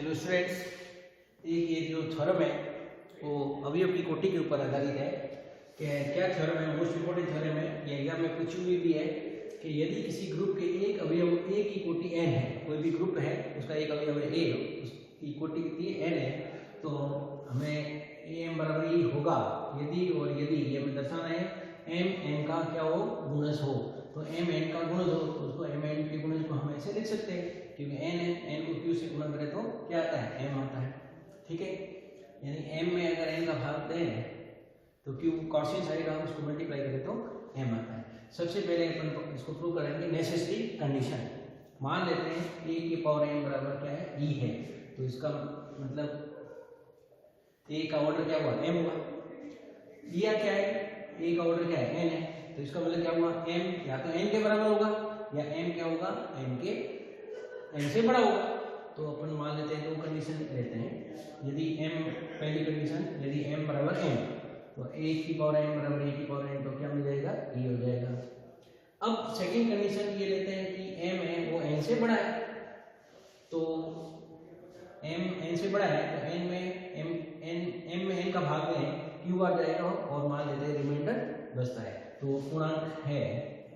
Hello students, एक ये जो थ्योरम है वो अवयव की कोटि के ऊपर आधारित है। कि क्या थ्योरम है, मोस्ट इंपोर्टेंट थ्योरम है। ये एग्जाम में पूछी हुई भी है कि यदि किसी ग्रुप के एक अवयव ए की कोटि n है, कोई भी ग्रुप है उसका एक अवयव है ए, उसकी कोटि कितनी n है, तो हमें am बराबर ई होगा यदि और यदि ये हमें दर्शाना है m n का क्या हो, गुणज हो। तो m n का गुणज हो तो उसको m n के गुणज को हम ऐसे लिख सकते हैं, क्योंकि n को q से गुणा करें तो क्या आता है, m आता है। ठीक है, यानी m में अगर n का भाग दें तो q कॉन्स्टेंट आएगा, उसको मल्टीप्लाई करें तो m आता है। सबसे पहले अपन इसको प्रूव करेंगे नेसेसरी कंडीशन। मान लेते हैं a की पावर m बराबर क्या है, e है, तो इसका मतलब a का ऑर्डर क्या हुआ, m हुआ। दिया क्या है, a का ऑर्डर क्या है, n है, तो इसका मतलब क्या हुआ, m या तो n के बराबर होगा या m क्या होगा, n से बड़ा होगा। तो अपन मान लेते हैं, दो कंडीशन लेते हैं। यदि m, पहली कंडीशन यदि m बराबर n, तो a की पावर m बराबर a की पावर n, तो क्या मिल जाएगा, e हो जाएगा। अब सेकंड कंडीशन ये लेते हैं कि m है वो n से बड़ा है, तो m n से बड़ा है तो n में n का भाग में q आ जाएगा और मान लेते हैं रिमाइंडर बचता है। तो पूर्णांक है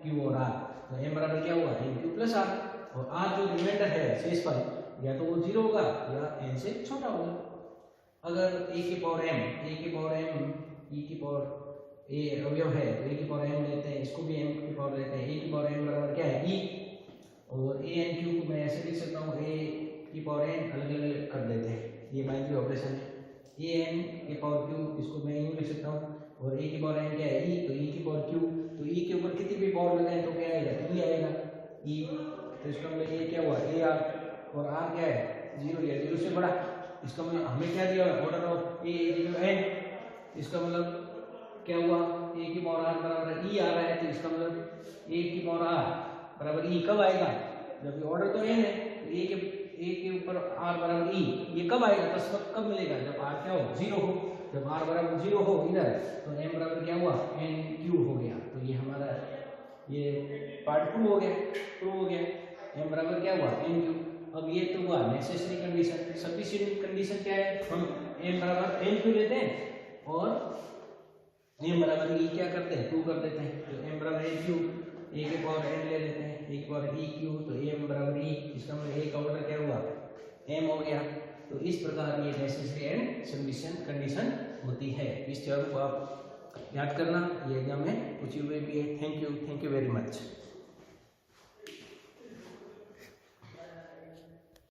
q और r, तो m बराबर क्या हुआ, q प्लस r, और r जो रिमाइंडर है शेष पर, या तो वो 0 होगा या n से छोटा होगा। अगर a की पावर m e की पावर a अवयव है तो a की पावर m लेते हैं, इसको भी m की पावर लेते हैं। a की पावर m बराबर क्या है, e, और a n q को मैं ऐसे लिख सकता हूँ, a की पावर n अलग अलग कर देते हैं, ये बाइनरी ऑपरेशन है। a n की पावर q, इसको मैं यूं लिख सकता हूँ, और a की पावर n क्या है, e, तो e की पावर q, तो e के ऊपर कितनी भी पावर लगाएं तो क्या आएगा, e आएगा, e, तो इसका मतलब ये क्या हुआ, a r, और r क्या है, 0 या 0 से बड़ा। इसका मतलब हमें क्या दिया, ऑर्डर ऑफ a n, इसका मतलब क्या हुआ, a की पावर r बराबर e आ रहा है, तो इसका मतलब a की पावर r बराबर e कब आएगा, जब ऑर्डर तो n है, तो a के ऊपर r बराबर e, ये कब आएगा, तो कब मिलेगा, जब r क्या हो, 0 हो। जब r बराबर 0 हो इधर, तो m बराबर क्या हुआ, n q हो गया। तो ये हमारा ये पार्ट प्रूव हो गया, m बराबर क्या हुआ, n q। अब ये तो हुआ नेसेसरी कंडीशन। सफिशिएंट कंडीशन क्या है, हम m बराबर n q लेते हैं और m बराबर e क्या करते हैं, 2 कर देते हैं। तो m बराबर n q, a के पावर n ले लेते हैं, a की पावर e q, तो m बराबर e, इसका मतलब a का ऑर्डर क्या हुआ, m हो गया। तो इस प्रकार ये नेसेसरी एंड सफिशिएंट कंडीशन होती है। इस थ्योरम को आप याद करना, ये एग्जाम में पूछी हुई भी है। Thank you very much.